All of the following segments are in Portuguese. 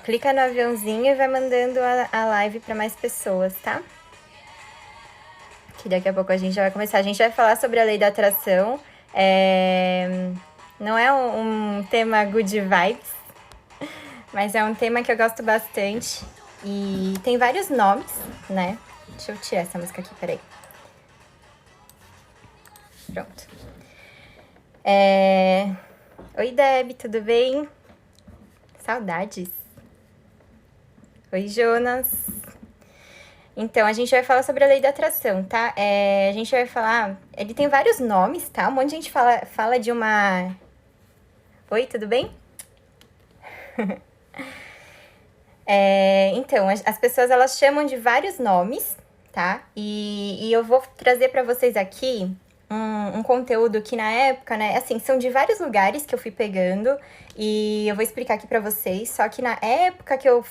Clica no aviãozinho e vai mandando a live para mais pessoas, tá? Que daqui a pouco a gente já vai começar. A gente vai falar sobre a lei da atração. Não é um tema good vibes, mas é um tema que eu gosto bastante. E tem vários nomes, né? Deixa eu tirar essa música aqui, peraí. Pronto. Oi, Deb, tudo bem? Saudades. Oi, Jonas. Então, a gente vai falar sobre a lei da atração, tá? A gente vai falar... Ele tem vários nomes, tá? Um monte de gente fala de uma... Oi, tudo bem? Então, as pessoas, elas chamam de vários nomes, tá? E eu vou trazer para vocês aqui um conteúdo que na época, né, assim, são de vários lugares que eu fui pegando e eu vou explicar aqui pra vocês, só que na época que eu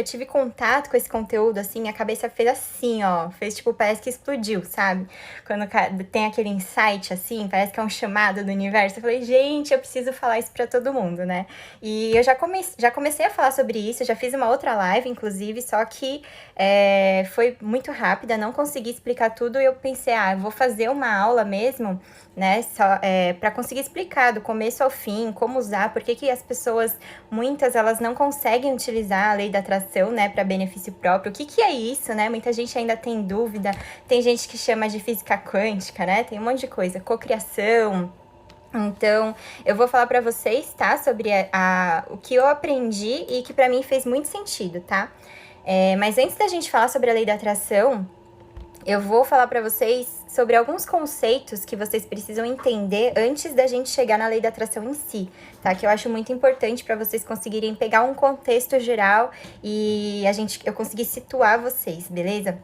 tive contato com esse conteúdo, assim, minha cabeça fez assim, ó, fez tipo, parece que explodiu, sabe? Quando tem aquele insight, assim, parece que é um chamado do universo, eu falei, gente, eu preciso falar isso pra todo mundo, né? E eu já comecei a falar sobre isso, já fiz uma outra live, inclusive, só que foi muito rápida, não consegui explicar tudo e eu pensei, eu vou fazer uma aula mesmo, né, para conseguir explicar do começo ao fim, como usar, por que as pessoas, muitas, elas não conseguem utilizar a lei da atração, né, para benefício próprio. O que é isso, né? Muita gente ainda tem dúvida, tem gente que chama de física quântica, né, tem um monte de coisa, cocriação. Então, eu vou falar para vocês, tá, sobre o que eu aprendi e que para mim fez muito sentido, tá? Mas antes da gente falar sobre a lei da atração, eu vou falar para vocês sobre alguns conceitos que vocês precisam entender antes da gente chegar na lei da atração em si, tá? Que eu acho muito importante para vocês conseguirem pegar um contexto geral e eu conseguir situar vocês, beleza?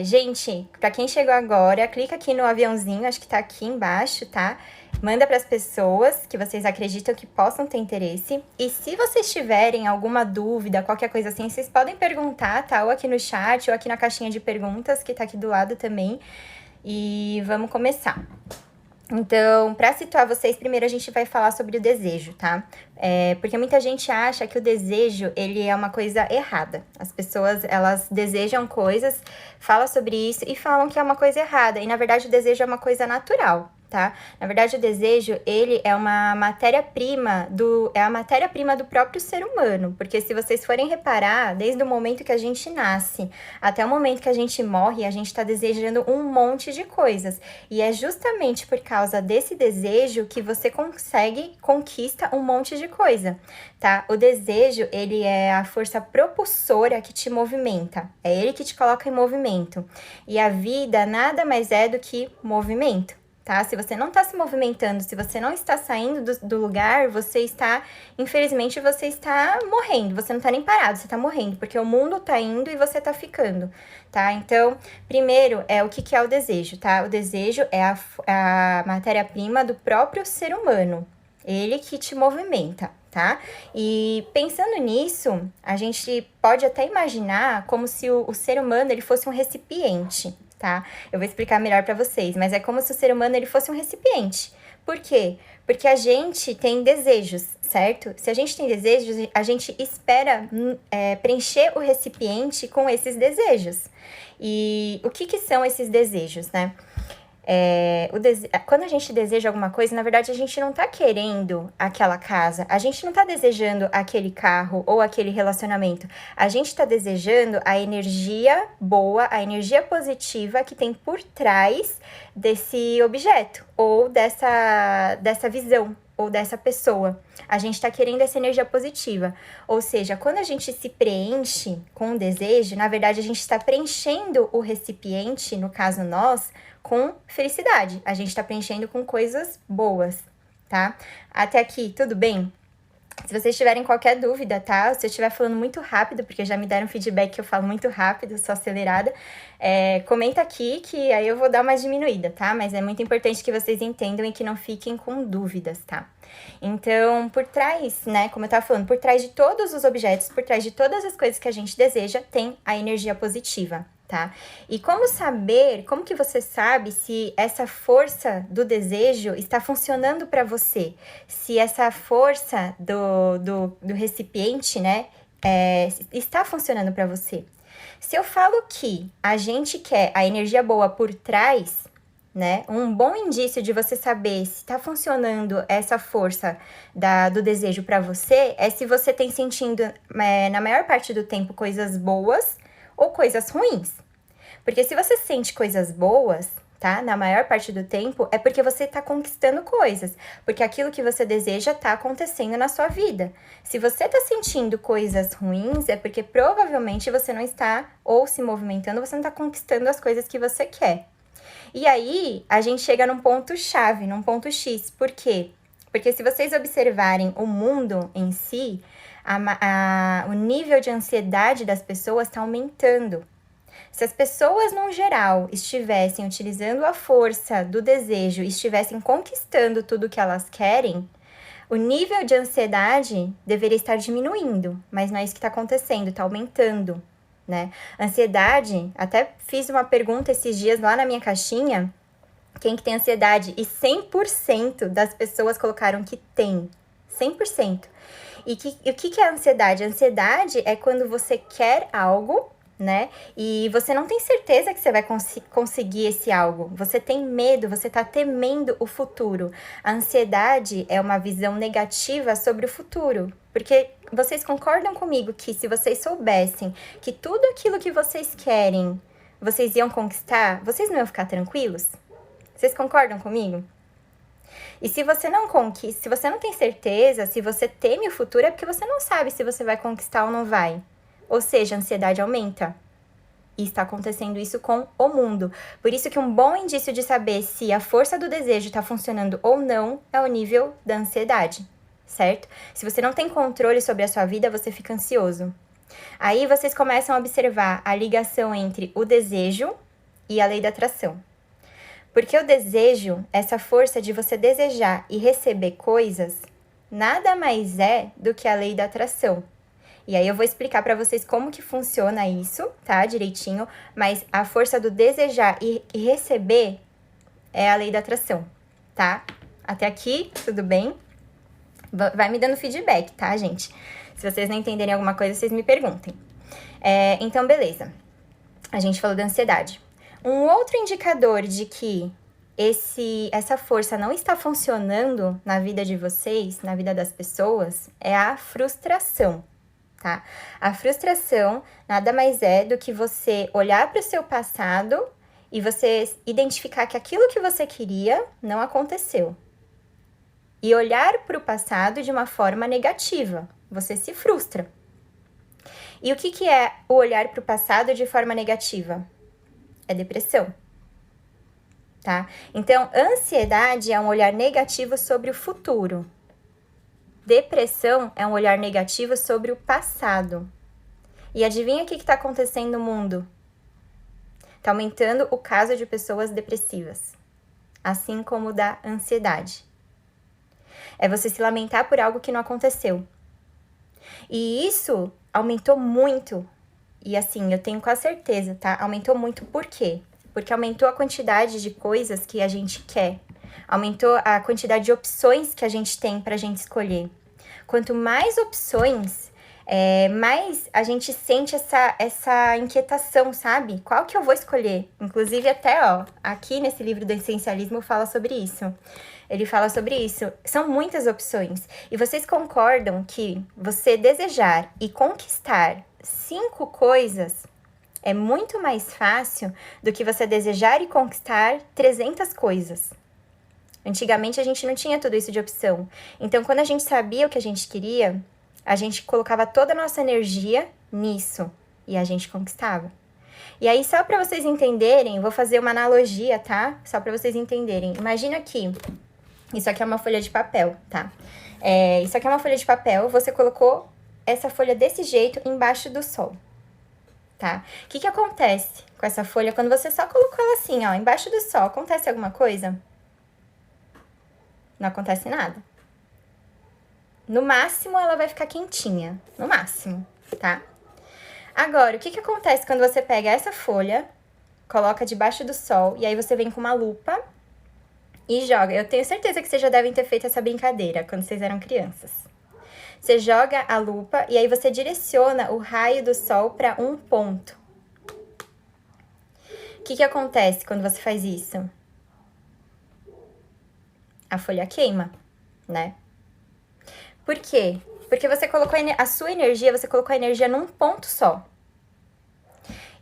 Gente, para quem chegou agora, clica aqui no aviãozinho, acho que tá aqui embaixo, tá? Manda para as pessoas que vocês acreditam que possam ter interesse. E se vocês tiverem alguma dúvida, qualquer coisa assim, vocês podem perguntar, tá? Ou aqui no chat, ou aqui na caixinha de perguntas, que tá aqui do lado também. E vamos começar. Então, para situar vocês, primeiro a gente vai falar sobre o desejo, tá? Porque muita gente acha que o desejo, ele é uma coisa errada. As pessoas, elas desejam coisas, falam sobre isso e falam que é uma coisa errada. E, na verdade, o desejo é uma coisa natural, tá? Na verdade, o desejo, ele é uma matéria-prima do próprio ser humano, porque se vocês forem reparar, desde o momento que a gente nasce até o momento que a gente morre, a gente tá desejando um monte de coisas, e é justamente por causa desse desejo que você conquista um monte de coisa, tá? O desejo, ele é a força propulsora que te movimenta, é ele que te coloca em movimento, e a vida nada mais é do que movimento. Tá? Se você não está se movimentando, se você não está saindo do lugar, infelizmente, você está morrendo. Você não está nem parado, você está morrendo, porque o mundo está indo e você está ficando, tá? Então, primeiro, o que é o desejo, tá? O desejo é a matéria-prima do próprio ser humano. Ele que te movimenta, tá? E pensando nisso, a gente pode até imaginar como se o ser humano ele fosse um recipiente, tá? Eu vou explicar melhor para vocês, mas é como se o ser humano ele fosse um recipiente. Por quê? Porque a gente tem desejos, certo? Se a gente tem desejos, a gente espera preencher o recipiente com esses desejos. E o que são esses desejos, né? Quando a gente deseja alguma coisa, na verdade, a gente não tá querendo aquela casa, a gente não tá desejando aquele carro ou aquele relacionamento, a gente tá desejando a energia boa, a energia positiva que tem por trás desse objeto ou dessa visão ou dessa pessoa. A gente tá querendo essa energia positiva. Ou seja, quando a gente se preenche com um desejo, na verdade, a gente está preenchendo o recipiente, no caso nós, com felicidade. A gente tá preenchendo com coisas boas, tá? Até aqui, tudo bem? Se vocês tiverem qualquer dúvida, tá? Se eu estiver falando muito rápido, porque já me deram feedback que eu falo muito rápido, sou acelerada, comenta aqui que aí eu vou dar uma diminuída, tá? Mas é muito importante que vocês entendam e que não fiquem com dúvidas, tá? Então, por trás, né, como eu tava falando, por trás de todos os objetos, por trás de todas as coisas que a gente deseja, tem a energia positiva, tá? E como que você sabe se essa força do desejo está funcionando para você? Se essa força do recipiente, né, está funcionando para você? Se eu falo que a gente quer a energia boa por trás, né, um bom indício de você saber se está funcionando essa força do desejo para você é se você tem sentindo, na maior parte do tempo, coisas boas ou coisas ruins. Porque se você sente coisas boas, tá? Na maior parte do tempo, é porque você tá conquistando coisas. Porque aquilo que você deseja tá acontecendo na sua vida. Se você tá sentindo coisas ruins, é porque provavelmente você não está, ou se movimentando, você não tá conquistando as coisas que você quer. E aí, a gente chega num ponto chave, num ponto X. Por quê? Porque se vocês observarem o mundo em si, o nível de ansiedade das pessoas está aumentando. Se as pessoas, no geral, estivessem utilizando a força do desejo e estivessem conquistando tudo que elas querem, o nível de ansiedade deveria estar diminuindo, mas não é isso que está acontecendo, está aumentando, né? Ansiedade, até fiz uma pergunta esses dias lá na minha caixinha, quem que tem ansiedade? E 100% das pessoas colocaram que tem, 100%. E o que é ansiedade? Ansiedade é quando você quer algo, né? E você não tem certeza que você vai conseguir esse algo. Você tem medo, você tá temendo o futuro. A ansiedade é uma visão negativa sobre o futuro. Porque vocês concordam comigo que se vocês soubessem que tudo aquilo que vocês querem, vocês iam conquistar, vocês não iam ficar tranquilos? Vocês concordam comigo? E se você não conquista, se você não tem certeza, se você teme o futuro, é porque você não sabe se você vai conquistar ou não vai. Ou seja, a ansiedade aumenta. E está acontecendo isso com o mundo. Por isso que um bom indício de saber se a força do desejo está funcionando ou não é o nível da ansiedade, certo? Se você não tem controle sobre a sua vida, você fica ansioso. Aí vocês começam a observar a ligação entre o desejo e a lei da atração. Porque o desejo, essa força de você desejar e receber coisas, nada mais é do que a lei da atração. E aí eu vou explicar para vocês como que funciona isso, tá? Direitinho. Mas a força do desejar e receber é a lei da atração, tá? Até aqui, tudo bem? Vai me dando feedback, tá, gente? Se vocês não entenderem alguma coisa, vocês me perguntem. Então, beleza. A gente falou da ansiedade. Um outro indicador de que essa força não está funcionando na vida de vocês, na vida das pessoas, é a frustração. Tá? A frustração nada mais é do que você olhar para o seu passado e você identificar que aquilo que você queria não aconteceu. E olhar para o passado de uma forma negativa. Você se frustra. E o que é o olhar para o passado de forma negativa? É depressão. Tá? Então, ansiedade é um olhar negativo sobre o futuro. Depressão é um olhar negativo sobre o passado. E adivinha o que está acontecendo no mundo? Está aumentando o caso de pessoas depressivas, assim como o da ansiedade. É você se lamentar por algo que não aconteceu. E isso aumentou muito. E assim, eu tenho quase certeza, tá? Aumentou muito por quê? Porque aumentou a quantidade de coisas que a gente quer. Aumentou a quantidade de opções que a gente tem pra gente escolher. Quanto mais opções, mais a gente sente essa inquietação, sabe? Qual que eu vou escolher? Inclusive até, aqui nesse livro do Essencialismo fala sobre isso. Ele fala sobre isso. São muitas opções. E vocês concordam que você desejar e conquistar 5 coisas é muito mais fácil do que você desejar e conquistar 300 coisas? Antigamente a gente não tinha tudo isso de opção. Então, quando a gente sabia o que a gente queria, a gente colocava toda a nossa energia nisso e a gente conquistava. E aí, só para vocês entenderem, vou fazer uma analogia, tá? Só para vocês entenderem. Imagina aqui, isso aqui é uma folha de papel, tá? Isso aqui é uma folha de papel, você colocou essa folha desse jeito embaixo do sol, tá? O que acontece com essa folha quando você só colocou ela assim, embaixo do sol? Acontece alguma coisa? Não acontece nada. No máximo, ela vai ficar quentinha. No máximo, tá? Agora, o que acontece quando você pega essa folha, coloca debaixo do sol, e aí você vem com uma lupa e joga? Eu tenho certeza que vocês já devem ter feito essa brincadeira quando vocês eram crianças. Você joga a lupa e aí você direciona o raio do sol para um ponto. O que acontece quando você faz isso? A folha queima, né? Por quê? Porque você colocou a sua energia, você colocou a energia num ponto só.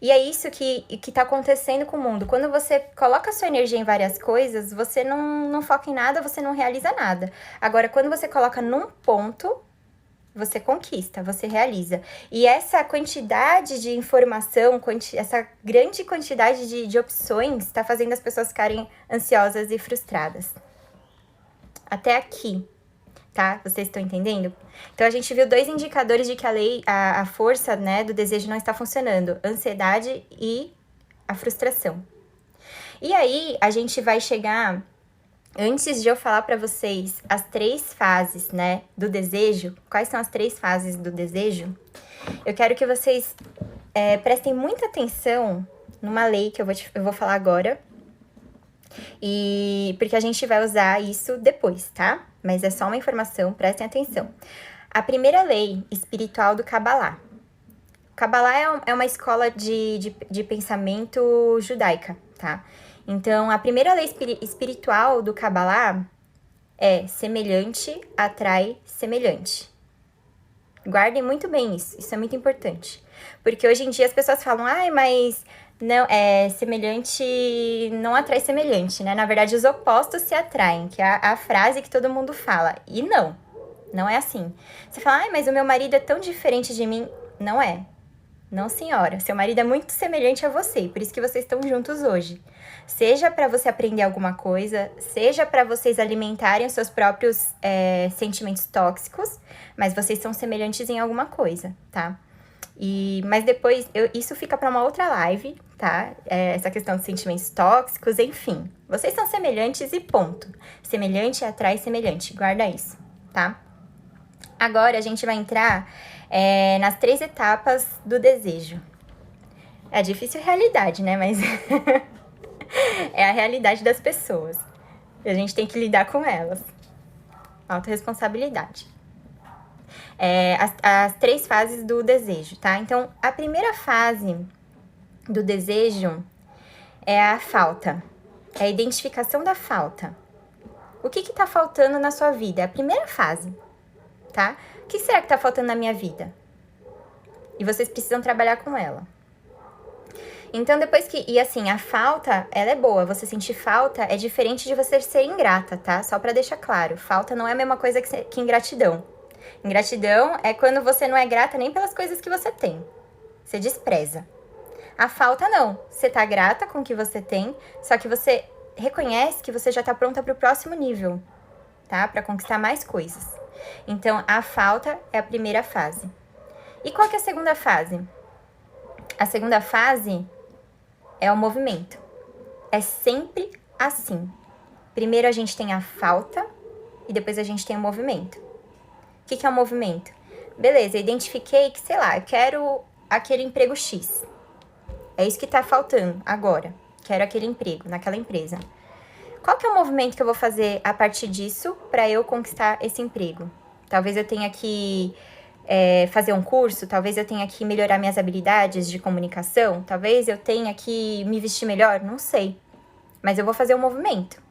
E é isso que tá acontecendo com o mundo. Quando você coloca a sua energia em várias coisas, você não foca em nada, você não realiza nada. Agora, quando você coloca num ponto, você conquista, você realiza. E essa quantidade de informação, essa grande quantidade de opções, está fazendo as pessoas ficarem ansiosas e frustradas. Até aqui, tá? Vocês estão entendendo? Então, a gente viu 2 indicadores de que a força, né, do desejo não está funcionando. Ansiedade e a frustração. E aí, a gente vai chegar... Antes de eu falar para vocês as 3 fases, né, do desejo, quais são as 3 fases do desejo, eu quero que vocês prestem muita atenção numa lei que eu vou falar agora, e porque a gente vai usar isso depois, tá? Mas é só uma informação, prestem atenção. A primeira lei espiritual do Kabbalah. O Kabbalah é uma escola de pensamento judaica, tá? Então, a primeira lei espiritual do Kabbalah é semelhante atrai semelhante. Guardem muito bem isso é muito importante. Porque hoje em dia as pessoas falam, mas não, semelhante não atrai semelhante, né? Na verdade, os opostos se atraem, que é a frase que todo mundo fala. E não é assim. Você fala, mas o meu marido é tão diferente de mim. Não é. Não, senhora. Seu marido é muito semelhante a você, por isso que vocês estão juntos hoje. Seja para você aprender alguma coisa, seja para vocês alimentarem os seus próprios sentimentos tóxicos, mas vocês são semelhantes em alguma coisa, tá? Mas depois, isso fica para uma outra live, tá? Essa questão de sentimentos tóxicos, enfim. Vocês são semelhantes e ponto. Semelhante atrai semelhante, guarda isso, tá? Agora a gente vai entrar nas 3 etapas do desejo. É difícil realidade, né? Mas é a realidade das pessoas. E a gente tem que lidar com elas. Autorresponsabilidade. As 3 fases do desejo, tá? Então, a primeira fase do desejo é a falta. É a identificação da falta. O que tá faltando na sua vida? É a primeira fase, tá? O que será que tá faltando na minha vida? E vocês precisam trabalhar com ela. Então, depois que... E assim, a falta, ela é boa. Você sentir falta é diferente de você ser ingrata, tá? Só pra deixar claro. Falta não é a mesma coisa que ingratidão. Ingratidão é quando você não é grata nem pelas coisas que você tem. Você despreza. A falta não. Você tá grata com o que você tem, só que você reconhece que você já tá pronta pro próximo nível, tá? Pra conquistar mais coisas. Então, a falta é a primeira fase. E qual que é a segunda fase? A segunda fase é o movimento. É sempre assim. Primeiro a gente tem a falta e depois a gente tem o movimento. O que é o movimento? Beleza, identifiquei que, sei lá, eu quero aquele emprego X. É isso que tá faltando agora. Quero aquele emprego naquela empresa. Qual que é o movimento que eu vou fazer a partir disso para eu conquistar esse emprego? Talvez eu tenha que fazer um curso, talvez eu tenha que melhorar minhas habilidades de comunicação, talvez eu tenha que me vestir melhor, não sei. Mas eu vou fazer um movimento.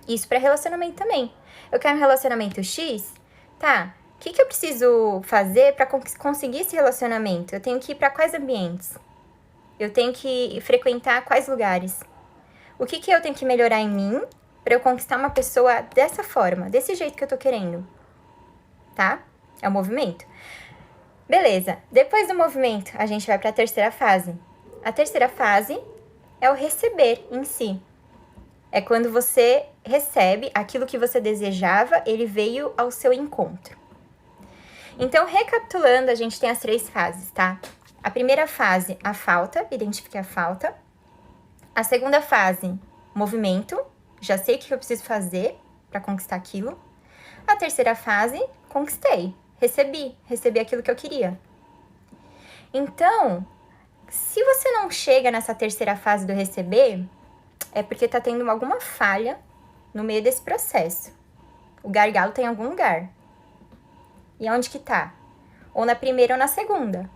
Isso para relacionamento também. Eu quero um relacionamento X, tá? O que eu preciso fazer para conseguir esse relacionamento? Eu tenho que ir para quais ambientes? Eu tenho que frequentar quais lugares? O que eu tenho que melhorar em mim para eu conquistar uma pessoa dessa forma, desse jeito que eu tô querendo? Tá? É o movimento. Beleza. Depois do movimento, a gente vai para a terceira fase. A terceira fase é o receber em si. É quando você recebe aquilo que você desejava, ele veio ao seu encontro. Então, recapitulando, a gente tem as 3 fases, tá? A primeira fase, a falta, identifiquei a falta. A segunda fase, movimento, já sei o que eu preciso fazer para conquistar aquilo. A terceira fase, conquistei, recebi aquilo que eu queria. Então, se você não chega nessa terceira fase do receber, é porque tá tendo alguma falha no meio desse processo. O gargalo tá em algum lugar. E onde que tá? Ou na primeira ou na segunda,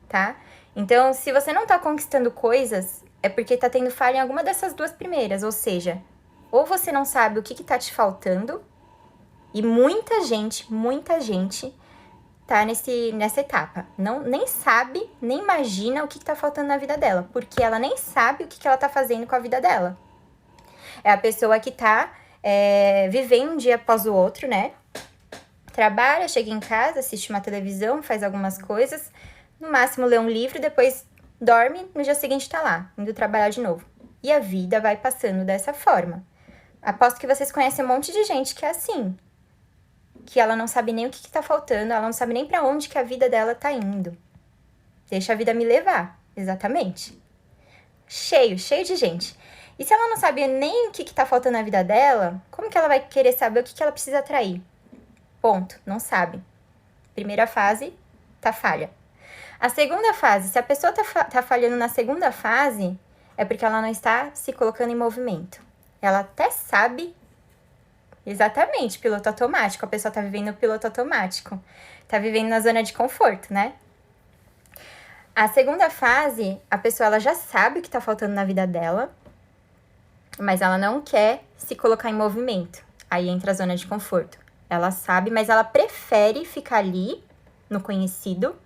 tá? Então, se você não tá conquistando coisas, é porque tá tendo falha em alguma dessas duas primeiras. Ou seja, ou você não sabe o que tá te faltando, e muita gente tá nessa etapa. Nem sabe, nem imagina o que tá faltando na vida dela, porque ela nem sabe o que ela tá fazendo com a vida dela. É a pessoa que tá vivendo um dia após o outro, né? Trabalha, chega em casa, assiste uma televisão, faz algumas coisas, no máximo lê um livro, depois dorme, no dia seguinte tá lá, indo trabalhar de novo. E a vida vai passando dessa forma. Aposto que vocês conhecem um monte de gente que é assim, que ela não sabe nem o que tá faltando, ela não sabe nem pra onde que a vida dela tá indo. Deixa a vida me levar, exatamente. Cheio de gente. E se ela não sabe nem o que tá faltando na vida dela, como que ela vai querer saber o que ela precisa atrair? Ponto, não sabe. Primeira fase, tá falha. A segunda fase, se a pessoa tá falhando na segunda fase, é porque ela não está se colocando em movimento. Ela até sabe, exatamente, piloto automático. A pessoa tá vivendo no piloto automático. Tá vivendo na zona de conforto, né? A segunda fase, a pessoa ela já sabe o que tá faltando na vida dela, mas ela não quer se colocar em movimento. Aí entra a zona de conforto. Ela sabe, mas ela prefere ficar ali, no conhecido,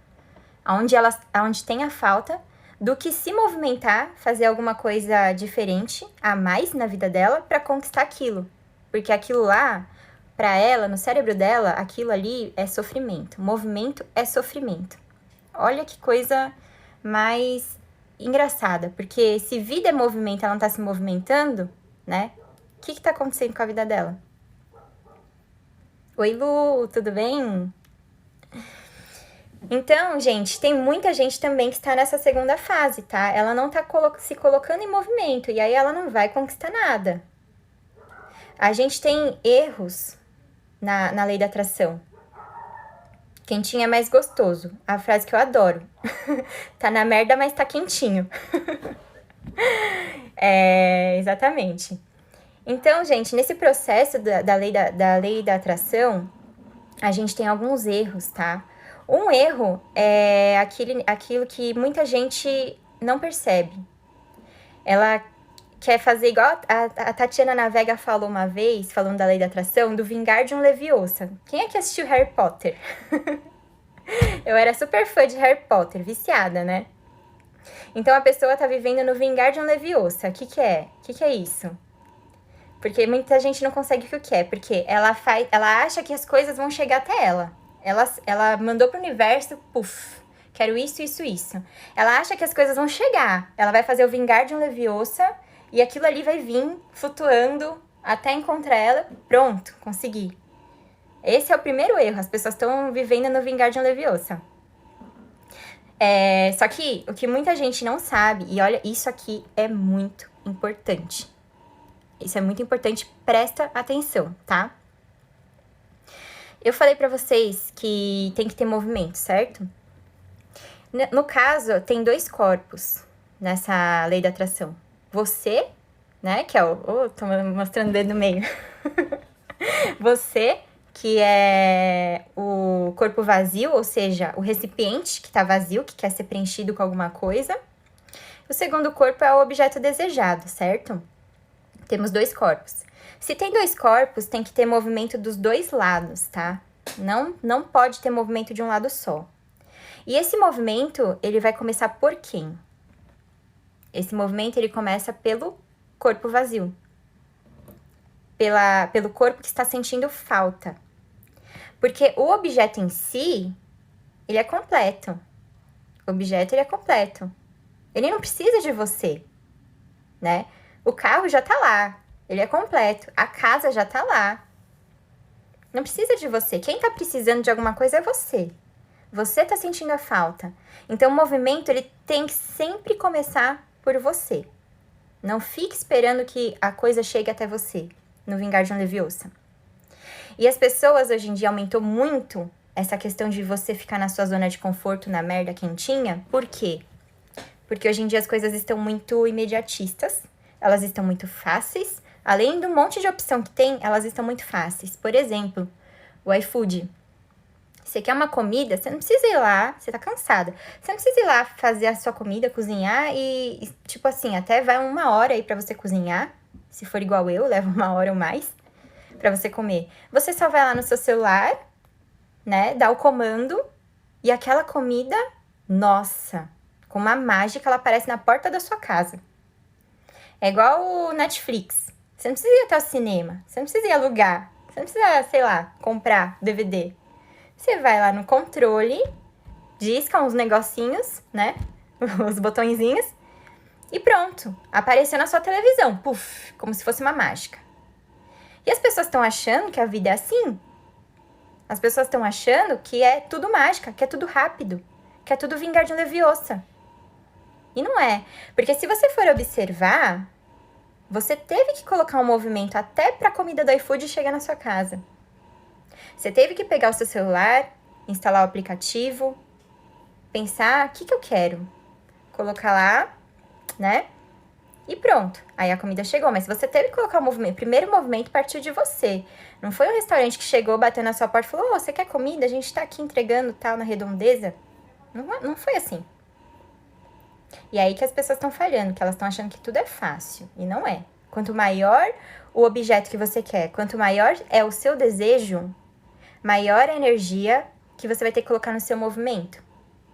onde tem a falta, do que se movimentar, fazer alguma coisa diferente, a mais na vida dela, para conquistar aquilo. Porque aquilo lá, para ela, no cérebro dela, aquilo ali é sofrimento. Movimento é sofrimento. Olha que coisa mais engraçada, porque se vida é movimento, ela não tá se movimentando, né? O que tá acontecendo com a vida dela? Oi, Lu, tudo bem? Então, gente, tem muita gente também que está nessa segunda fase, tá? Ela não tá se colocando em movimento e aí ela não vai conquistar nada. A gente tem erros na lei da atração. Quentinho é mais gostoso. A frase que eu adoro. Tá na merda, mas tá quentinho. Exatamente. Então, gente, nesse processo da lei da atração, a gente tem alguns erros, tá? Um erro é aquilo que muita gente não percebe. Ela quer fazer igual a Tatiana Navega falou uma vez, falando da lei da atração, do Wingardium Leviosa. Quem é que assistiu Harry Potter? Eu era super fã de Harry Potter, viciada, né? Então a pessoa tá vivendo no Wingardium Leviosa. O que é? O que é isso? Porque muita gente não consegue o que é, porque ela acha que as coisas vão chegar até ela. Ela mandou pro universo, puf, quero isso, isso, isso. Ela acha que as coisas vão chegar. Ela vai fazer o Wingardium Leviosa e aquilo ali vai vir flutuando até encontrar ela. Pronto, consegui. Esse é o primeiro erro. As pessoas estão vivendo no Wingardium Leviosa. Só que o que muita gente não sabe, e olha, isso aqui é muito importante. Isso é muito importante, presta atenção, tá? Eu falei pra vocês que tem que ter movimento, certo? No caso, tem dois corpos nessa lei da atração. Você, né, que é tô mostrando o dedo no meio. Você, que é o corpo vazio, ou seja, o recipiente que tá vazio, que quer ser preenchido com alguma coisa. O segundo corpo é o objeto desejado, certo? Temos dois corpos. Se tem dois corpos, tem que ter movimento dos dois lados, tá? Não pode ter movimento de um lado só. E esse movimento, ele vai começar por quem? Esse movimento, ele começa pelo corpo vazio. Pelo corpo que está sentindo falta. Porque o objeto em si, ele é completo. O objeto, ele é completo. Ele não precisa de você, né? O carro já tá lá, ele é completo. A casa já tá lá. Não precisa de você. Quem tá precisando de alguma coisa é você. Você tá sentindo a falta. Então, o movimento, ele tem que sempre começar por você. Não fique esperando que a coisa chegue até você, no Wingardium Leviosa. E as pessoas, hoje em dia, aumentou muito essa questão de você ficar na sua zona de conforto, na merda quentinha. Por quê? Porque hoje em dia as coisas estão muito imediatistas, elas estão muito fáceis. Além do monte de opção que tem, elas estão muito fáceis. Por exemplo, o iFood. Você quer uma comida, você não precisa ir lá, você tá cansada. Você não precisa ir lá fazer a sua comida, cozinhar tipo assim, até vai 1 hora aí pra você cozinhar. Se for igual eu, leva 1 hora ou mais pra você comer. Você só vai lá no seu celular, né, dá o comando e aquela comida, nossa, com uma mágica, ela aparece na porta da sua casa. É igual o Netflix. Você não precisa ir até o cinema, você não precisa ir alugar, você não precisa, sei lá, comprar DVD. Você vai lá no controle, disca uns negocinhos, né? Os botõezinhos. E pronto. Apareceu na sua televisão. Puf, como se fosse uma mágica. E as pessoas estão achando que a vida é assim. As pessoas estão achando que é tudo mágica, que é tudo rápido, que é tudo vingar de um leviosa. E não é. Porque se você for observar, você teve que colocar um movimento até para a comida do iFood chegar na sua casa. Você teve que pegar o seu celular, instalar o aplicativo, pensar, o que eu quero? Colocar lá, né? E pronto. Aí a comida chegou. Mas você teve que colocar o movimento. O primeiro movimento partiu de você. Não foi um restaurante que chegou, bateu na sua porta e falou, você quer comida? A gente tá aqui entregando tal na redondeza. Não foi assim. E aí que as pessoas estão falhando, que elas estão achando que tudo é fácil. E não é. Quanto maior o objeto que você quer, quanto maior é o seu desejo, maior a energia que você vai ter que colocar no seu movimento,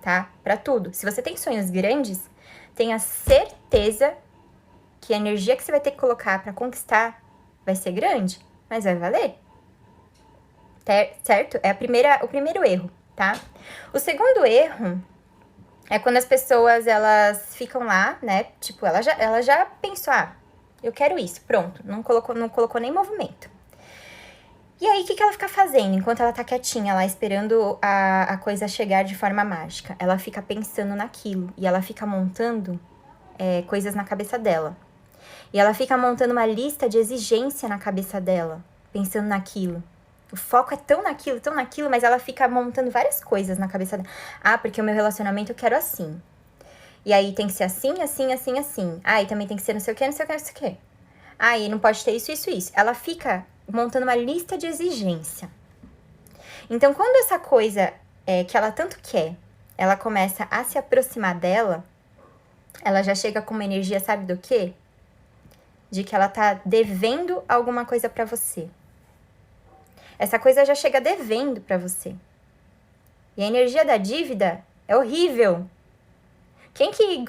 tá? Pra tudo. Se você tem sonhos grandes, tenha certeza que a energia que você vai ter que colocar pra conquistar vai ser grande, mas vai valer. Certo? É o primeiro erro, tá? O segundo erro é quando as pessoas, elas ficam lá, né? Tipo, ela já pensou, eu quero isso, pronto. Não colocou nem movimento. E aí, o que ela fica fazendo enquanto ela tá quietinha lá, esperando a coisa chegar de forma mágica? Ela fica pensando naquilo e ela fica montando coisas na cabeça dela. E ela fica montando uma lista de exigência na cabeça dela, pensando naquilo. O foco é tão naquilo, mas ela fica montando várias coisas na cabeça dela. Porque o meu relacionamento eu quero assim. E aí tem que ser assim, assim, assim, assim. E também tem que ser não sei o que, não sei o que, não sei o que. E não pode ter isso, isso, isso. Ela fica montando uma lista de exigência. Então, quando essa coisa que ela tanto quer, ela começa a se aproximar dela, ela já chega com uma energia, sabe do quê? De que ela tá devendo alguma coisa pra você. Essa coisa já chega devendo pra você. E a energia da dívida é horrível. Quem que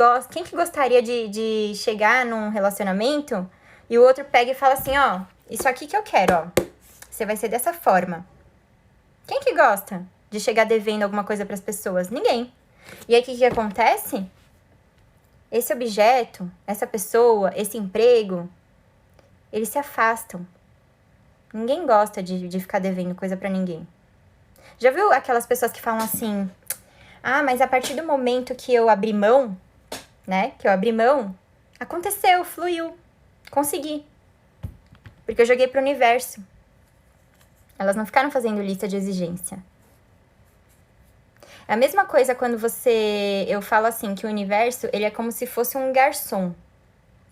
gostaria de chegar num relacionamento e o outro pega e fala assim, isso aqui que eu quero, você vai ser dessa forma. Quem que gosta de chegar devendo alguma coisa pras pessoas? Ninguém. E aí, o que acontece? Esse objeto, essa pessoa, esse emprego, eles se afastam. Ninguém gosta de ficar devendo coisa pra ninguém. Já viu aquelas pessoas que falam assim, mas a partir do momento que eu abri mão, né? Que eu abri mão, aconteceu, fluiu, consegui. Porque eu joguei pro universo. Elas não ficaram fazendo lista de exigência. É a mesma coisa quando eu falo assim, que o universo, ele é como se fosse um garçom,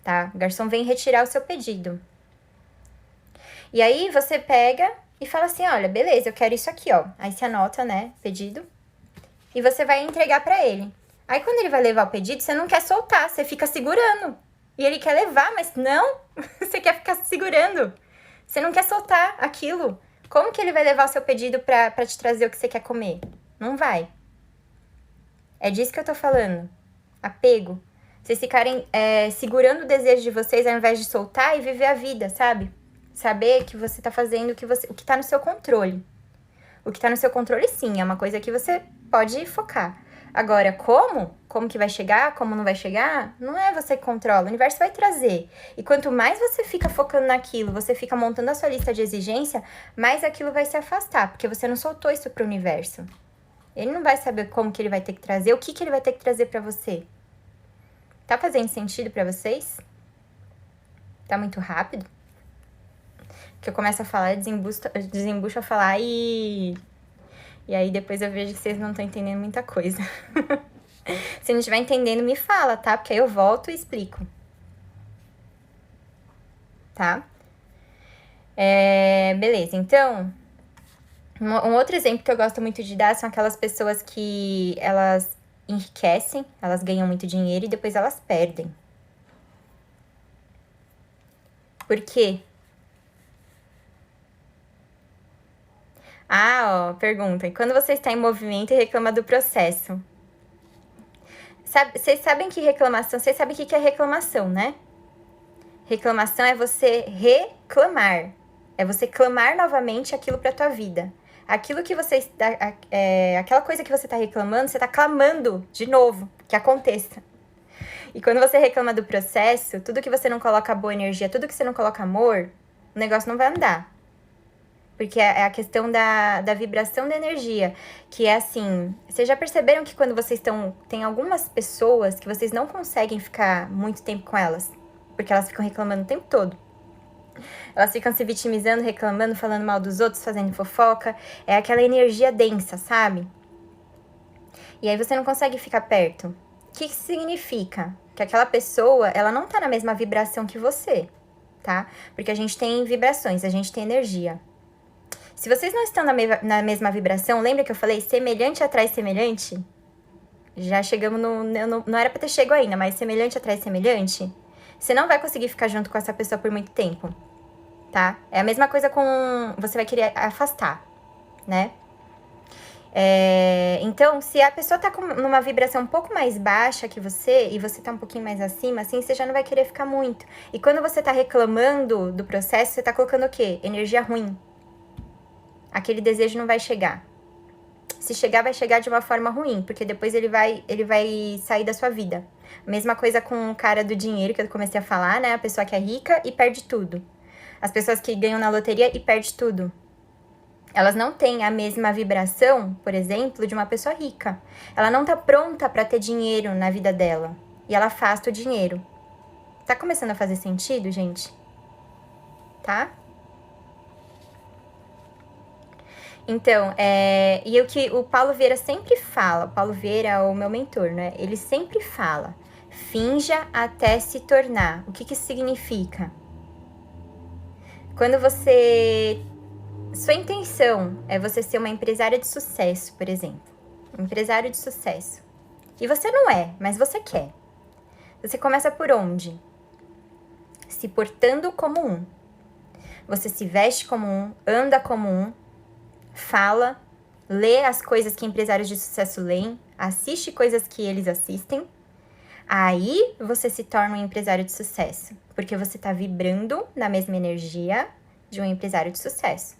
tá? O garçom vem retirar o seu pedido. E aí você pega e fala assim, olha, beleza, eu quero isso aqui, ó. Aí você anota, né, pedido. E você vai entregar pra ele. Aí quando ele vai levar o pedido, você não quer soltar, você fica segurando. E ele quer levar, mas não, você quer ficar segurando. Você não quer soltar aquilo. Como que ele vai levar o seu pedido pra te trazer o que você quer comer? Não vai. É disso que eu tô falando. Apego. Vocês ficarem segurando o desejo de vocês ao invés de soltar e viver a vida, sabe? Saber que você tá fazendo o que tá no seu controle. O que tá no seu controle, sim, é uma coisa que você pode focar. Agora, como que vai chegar, como não vai chegar, não é você que controla, o universo vai trazer. E quanto mais você fica focando naquilo, você fica montando a sua lista de exigência, mais aquilo vai se afastar, porque você não soltou isso pro universo. Ele não vai saber como que ele vai ter que trazer, o que ele vai ter que trazer pra você. Tá fazendo sentido pra vocês? Tá muito rápido? Que eu começo a falar, desembucho a falar e E aí depois eu vejo que vocês não estão entendendo muita coisa. Se não estiver entendendo, me fala, tá? Porque aí eu volto e explico. Tá? Beleza, então... Um outro exemplo que eu gosto muito de dar são aquelas pessoas que elas enriquecem, elas ganham muito dinheiro e depois elas perdem. Por quê? Ah, ó, pergunta. E quando você está em movimento e reclama do processo? Vocês sabem que reclamação... Vocês sabem o que é reclamação, né? Reclamação é você reclamar. É você clamar novamente aquilo pra tua vida. Aquilo que você está... aquela coisa que você está reclamando, você está clamando de novo que aconteça. E quando você reclama do processo, tudo que você não coloca boa energia, tudo que você não coloca amor, o negócio não vai andar. Porque é a questão da vibração da energia. Que é assim, vocês já perceberam que quando vocês estão... Tem algumas pessoas que vocês não conseguem ficar muito tempo com elas. Porque elas ficam reclamando o tempo todo. Elas ficam se vitimizando, reclamando, falando mal dos outros, fazendo fofoca. É aquela energia densa, sabe? E aí você não consegue ficar perto. O que isso significa? Que aquela pessoa, ela não tá na mesma vibração que você, tá? Porque a gente tem vibrações, a gente tem energia. Se vocês não estão na mesma vibração, lembra que eu falei semelhante atrai semelhante? Já chegamos não era pra ter chego ainda, mas semelhante atrai semelhante. Você não vai conseguir ficar junto com essa pessoa por muito tempo, tá? É a mesma coisa com... Você vai querer afastar, né? Então, se a pessoa tá numa vibração um pouco mais baixa que você, e você tá um pouquinho mais acima, assim, você já não vai querer ficar muito. E quando você tá reclamando do processo, você tá colocando o quê? Energia ruim. Aquele desejo não vai chegar. Se chegar, vai chegar de uma forma ruim, porque depois ele vai sair da sua vida. Mesma coisa com o cara do dinheiro, que eu comecei a falar, né? A pessoa que é rica e perde tudo. As pessoas que ganham na loteria e perde tudo. Elas não têm a mesma vibração, por exemplo, de uma pessoa rica. Ela não tá pronta para ter dinheiro na vida dela. E ela afasta o dinheiro. Tá começando a fazer sentido, gente? Tá? Então, e o que o Paulo Vieira sempre fala, o Paulo Vieira é o meu mentor, né? Ele sempre fala, finja até se tornar. O que isso significa? Quando você... Sua intenção é você ser uma empresária de sucesso, por exemplo. Um empresário de sucesso. E você não é, mas você quer. Você começa por onde? Se portando como um. Você se veste como um, anda como um, fala, lê as coisas que empresários de sucesso leem, assiste coisas que eles assistem, aí você se torna um empresário de sucesso, porque você está vibrando na mesma energia de um empresário de sucesso.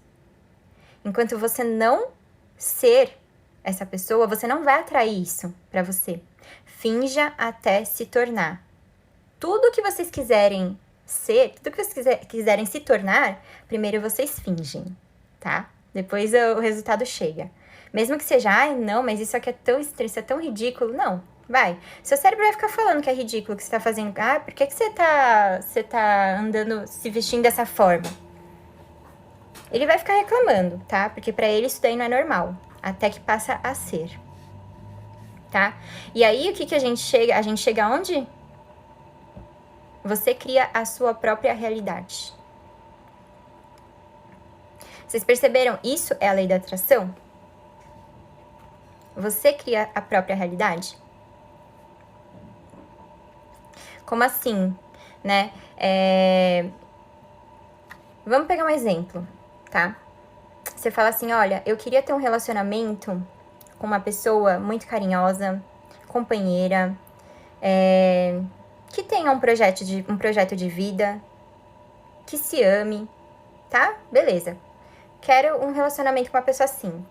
Enquanto você não ser essa pessoa, você não vai atrair isso para você. Finja até se tornar. Tudo que vocês quiserem ser, tudo que vocês quiserem se tornar, primeiro vocês fingem, tá? Depois o resultado chega. Mesmo que seja, ai, não, mas isso aqui é tão estranho, isso é tão ridículo. Não, vai. Seu cérebro vai ficar falando que é ridículo o que você tá fazendo. Ah, por que você tá andando, se vestindo dessa forma? Ele vai ficar reclamando, tá? Porque pra ele isso daí não é normal. Até que passa a ser. Tá? E aí, o que a gente chega? A gente chega aonde? Você cria a sua própria realidade. Vocês perceberam? Isso é a lei da atração? Você cria a própria realidade? Como assim, né? Vamos pegar um exemplo, tá? Você fala assim, olha, eu queria ter um relacionamento com uma pessoa muito carinhosa, companheira, que tenha um projeto de vida, que se ame, tá? Beleza. Quero um relacionamento com uma pessoa assim.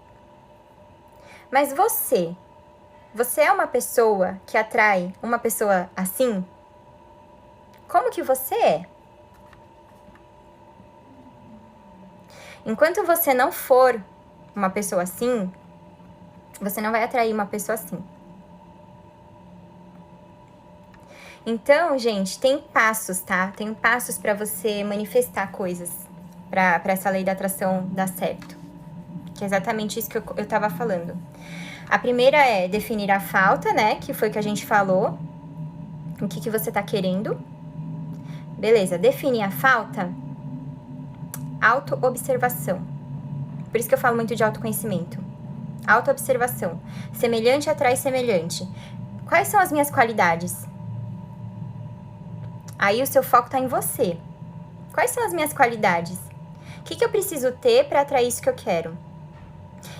Mas você é uma pessoa que atrai uma pessoa assim? Como que você é? Enquanto você não for uma pessoa assim, você não vai atrair uma pessoa assim. Então, gente, tem passos, tá? Tem passos pra você manifestar coisas, pra essa lei da atração dar certo. que é exatamente isso que eu tava falando. A primeira é definir a falta, né, que foi que a gente falou. O que você tá querendo. Beleza, definir a falta. Autoobservação. Por isso que eu falo muito de autoconhecimento. Autoobservação. Semelhante atrai semelhante. Quais são as minhas qualidades? Aí o seu foco tá em você. Quais são as minhas qualidades? O que eu preciso ter para atrair isso que eu quero?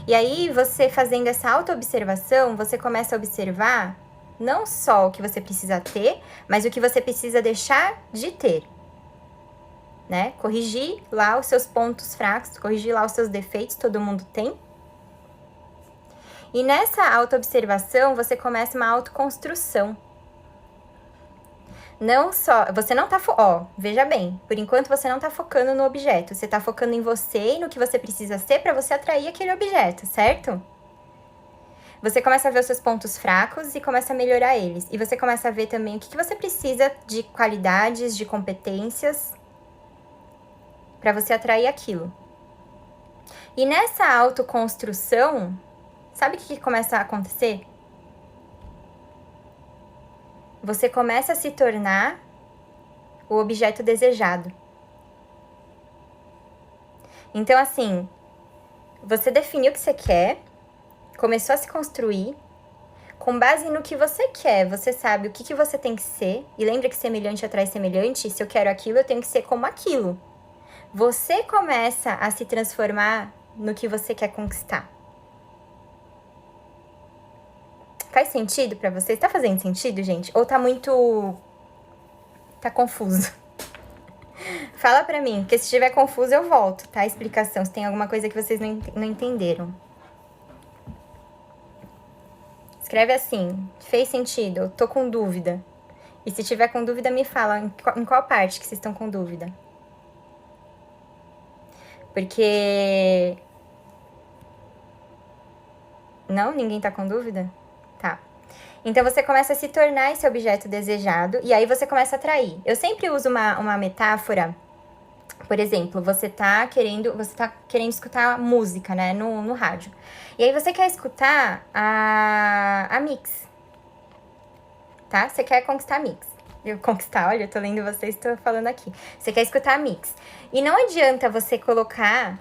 E aí, você fazendo essa autoobservação, você começa a observar não só o que você precisa ter, mas o que você precisa deixar de ter. Né? Corrigir lá os seus pontos fracos, corrigir lá os seus defeitos, todo mundo tem. E nessa autoobservação, você começa uma autoconstrução. Não só, você não tá, veja bem, por enquanto você não tá focando no objeto, você tá focando em você e no que você precisa ser para você atrair aquele objeto, certo? Você começa a ver os seus pontos fracos e começa a melhorar eles. E você começa a ver também o que você precisa de qualidades, de competências para você atrair aquilo. E nessa autoconstrução, sabe o que começa a acontecer? Você começa a se tornar o objeto desejado. Então, assim, você definiu o que você quer, começou a se construir. Com base no que você quer, você sabe o que você tem que ser. E lembra que semelhante atrai semelhante? Se eu quero aquilo, eu tenho que ser como aquilo. Você começa a se transformar no que você quer conquistar. Faz sentido pra vocês? Tá fazendo sentido, gente? Ou tá muito... tá confuso? Fala pra mim, porque se estiver confuso eu volto, tá? A explicação, se tem alguma coisa que vocês não entenderam. Escreve assim, fez sentido, eu tô com dúvida. E se tiver com dúvida, me fala em qual parte que vocês estão com dúvida. Porque... Não? Ninguém tá com dúvida? Tá. Então, você começa a se tornar esse objeto desejado e aí você começa a atrair. Eu sempre uso uma metáfora, por exemplo, você tá querendo escutar música, né, no rádio. E aí você quer escutar a Mix, tá? Você quer conquistar a Mix. Olha, eu tô lendo vocês, tô falando aqui. Você quer escutar a Mix. E não adianta você colocar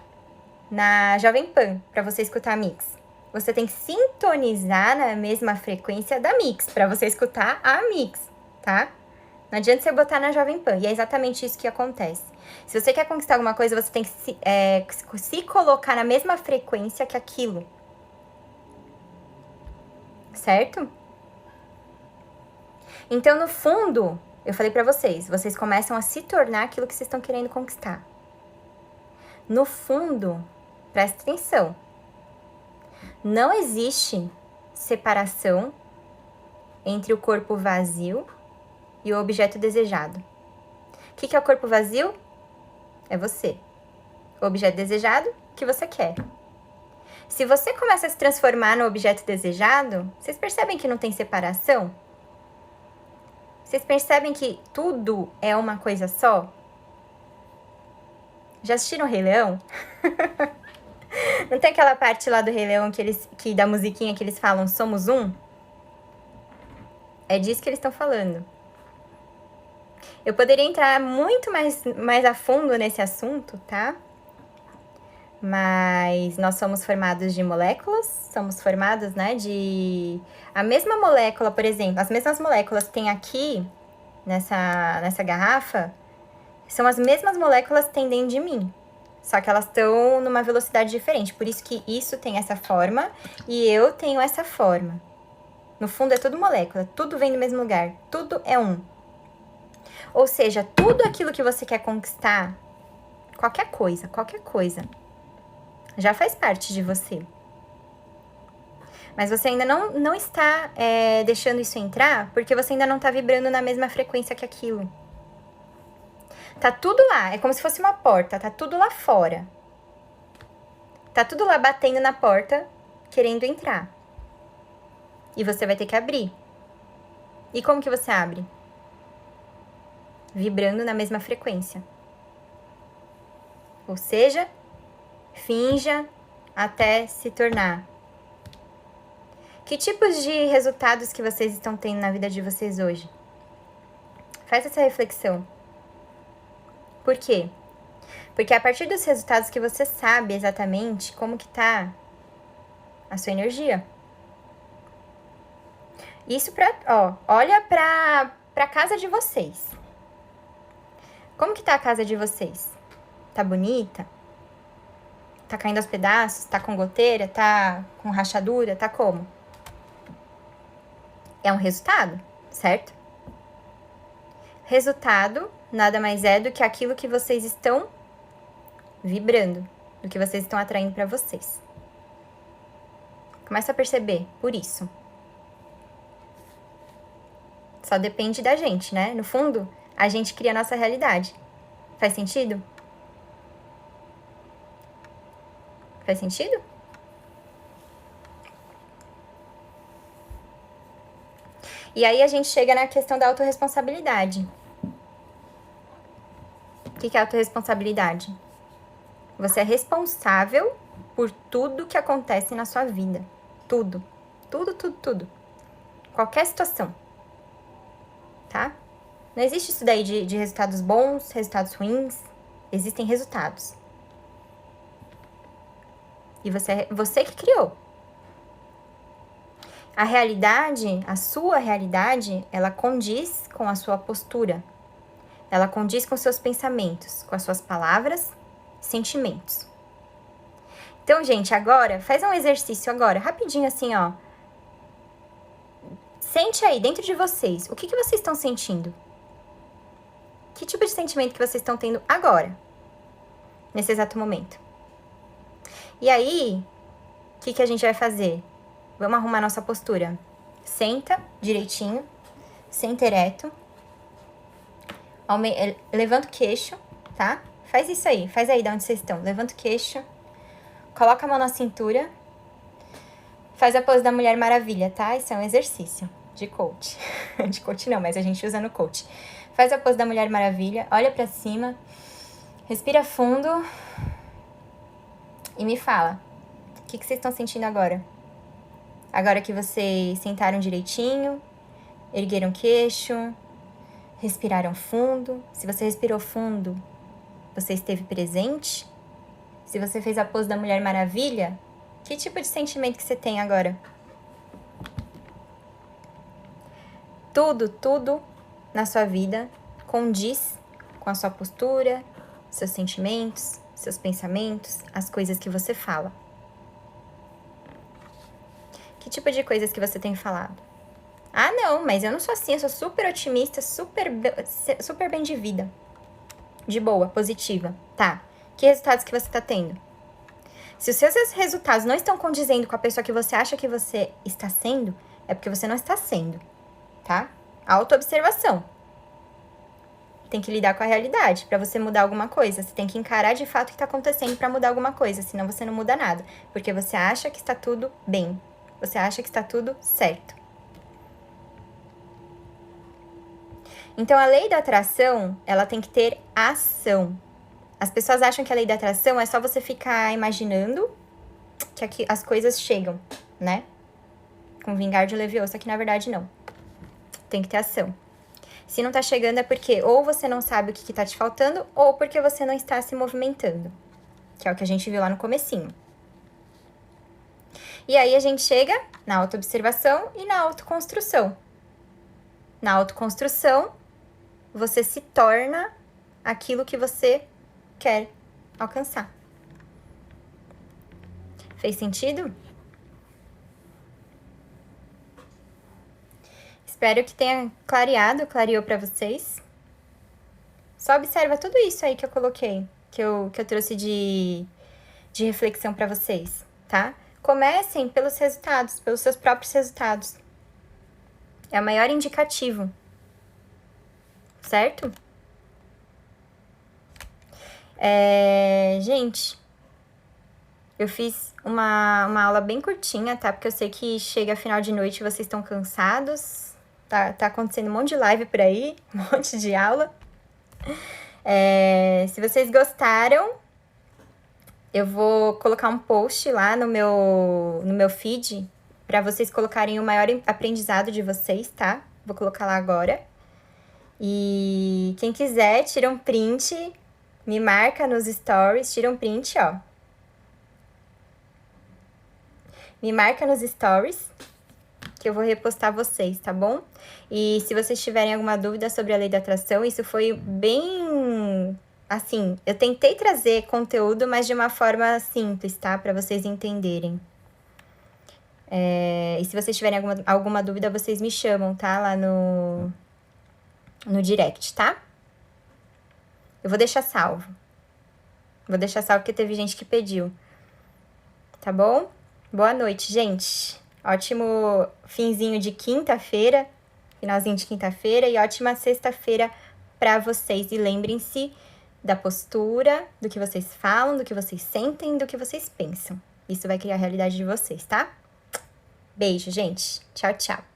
na Jovem Pan pra você escutar a Mix. Você tem que sintonizar na mesma frequência da Mix, pra você escutar a Mix, tá? Não adianta você botar na Jovem Pan, e é exatamente isso que acontece. Se você quer conquistar alguma coisa, você tem que se colocar na mesma frequência que aquilo. Certo? Então, no fundo, eu falei pra vocês começam a se tornar aquilo que vocês estão querendo conquistar. No fundo, presta atenção. Não existe separação entre o corpo vazio e o objeto desejado. O que é o corpo vazio? É você. O objeto desejado, que você quer. Se você começa a se transformar no objeto desejado, vocês percebem que não tem separação? Vocês percebem que tudo é uma coisa só? Já assistiram o Rei Leão? Não tem aquela parte lá do Rei Leão que da musiquinha que eles falam somos um? É disso que eles estão falando. Eu poderia entrar muito mais a fundo nesse assunto, tá? Mas nós somos formados de moléculas, somos formados, né, de... A mesma molécula, por exemplo, as mesmas moléculas que tem aqui, nessa garrafa, são as mesmas moléculas que tem dentro de mim. Só que elas estão numa velocidade diferente. Por isso que isso tem essa forma e eu tenho essa forma. No fundo é tudo molécula, tudo vem do mesmo lugar, tudo é um. Ou seja, tudo aquilo que você quer conquistar, qualquer coisa, já faz parte de você. Mas você ainda não está deixando isso entrar porque você ainda não está vibrando na mesma frequência que aquilo. Tá tudo lá, é como se fosse uma porta, tá tudo lá fora. Tá tudo lá batendo na porta, querendo entrar. E você vai ter que abrir. E como que você abre? Vibrando na mesma frequência. Ou seja, finja até se tornar? Que tipos de resultados que vocês estão tendo na vida de vocês hoje? Faz essa reflexão. Por quê? Porque é a partir dos resultados que você sabe exatamente como que tá a sua energia. Isso olha pra casa de vocês. Como que tá a casa de vocês? Tá bonita? Tá caindo aos pedaços? Tá com goteira? Tá com rachadura? Tá como? É um resultado, certo? Resultado nada mais é do que aquilo que vocês estão vibrando, do que vocês estão atraindo para vocês. Começa a perceber por isso. Só depende da gente, né? No fundo, a gente cria a nossa realidade. Faz sentido? Faz sentido? E aí a gente chega na questão da autorresponsabilidade. O que é autorresponsabilidade? Você é responsável por tudo que acontece na sua vida. Tudo. Tudo. Qualquer situação. Tá? Não existe isso daí de resultados bons, resultados ruins. Existem resultados. E você que criou. A realidade, a sua realidade, ela condiz com a sua postura. Ela condiz com seus pensamentos, com as suas palavras, sentimentos. Então, gente, agora, faz um exercício agora, rapidinho assim, ó. Sente aí, dentro de vocês, o que vocês estão sentindo? Que tipo de sentimento que vocês estão tendo agora? Nesse exato momento. E aí, o que a gente vai fazer? Vamos arrumar nossa postura. Senta direitinho, senta ereto. Levanta o queixo, tá? Faz isso aí, faz aí de onde vocês estão. Levanta o queixo, coloca a mão na cintura. Faz a pose da Mulher Maravilha, tá? Isso é um exercício de coach. De coach não, mas a gente usa no coach. Faz a pose da Mulher Maravilha, olha pra cima, respira fundo e me fala. O que vocês estão sentindo agora? Agora que vocês sentaram direitinho, ergueram o queixo, respiraram fundo. Se você respirou fundo, você esteve presente. Se você fez a pose da Mulher Maravilha, que tipo de sentimento que você tem agora? Tudo na sua vida condiz com a sua postura, seus sentimentos, seus pensamentos, as coisas que você fala. Que tipo de coisas que você tem falado? Ah, não, mas eu não sou assim, eu sou super otimista, super bem de vida. De boa, positiva. Tá. Que resultados que você tá tendo? Se os seus resultados não estão condizendo com a pessoa que você acha que você está sendo, é porque você não está sendo, tá? Autoobservação. Tem que lidar com a realidade. Pra você mudar alguma coisa, você tem que encarar de fato o que tá acontecendo pra mudar alguma coisa, senão você não muda nada. Porque você acha que está tudo bem. Você acha que está tudo certo. Então, a lei da atração, ela tem que ter ação. As pessoas acham que a lei da atração é só você ficar imaginando que aqui as coisas chegam, né? Com vingar de Leviosa, que na verdade não. Tem que ter ação. Se não tá chegando é porque ou você não sabe o que tá te faltando, ou porque você não está se movimentando. Que é o que a gente viu lá no comecinho. E aí a gente chega na autoobservação e na autoconstrução. Na autoconstrução, você se torna aquilo que você quer alcançar. Fez sentido? Espero que tenha clareou pra vocês. Só observa tudo isso aí que eu coloquei, que eu trouxe de reflexão pra vocês, tá? Comecem pelos resultados, pelos seus próprios resultados. É o maior indicativo. Certo? Gente, eu fiz uma aula bem curtinha, tá? Porque eu sei que chega final de noite e vocês estão cansados. Tá acontecendo um monte de live por aí, um monte de aula. Se vocês gostaram, Eu vou colocar um post lá no meu feed para vocês colocarem o maior aprendizado de vocês, tá? Vou colocar lá agora. E quem quiser, tira um print, me marca nos stories, tira um print, ó. Me marca nos stories, que eu vou repostar vocês, tá bom? E se vocês tiverem alguma dúvida sobre a lei da atração, isso foi bem... Assim, eu tentei trazer conteúdo, mas de uma forma simples, tá? Pra vocês entenderem. E se vocês tiverem alguma dúvida, vocês me chamam, tá? Lá no direct, tá? Eu vou deixar salvo. Vou deixar salvo porque teve gente que pediu. Tá bom? Boa noite, gente. Ótimo finzinho de quinta-feira, finalzinho de quinta-feira e ótima sexta-feira pra vocês. E lembrem-se da postura, do que vocês falam, do que vocês sentem, do que vocês pensam. Isso vai criar a realidade de vocês, tá? Beijo, gente. Tchau, tchau.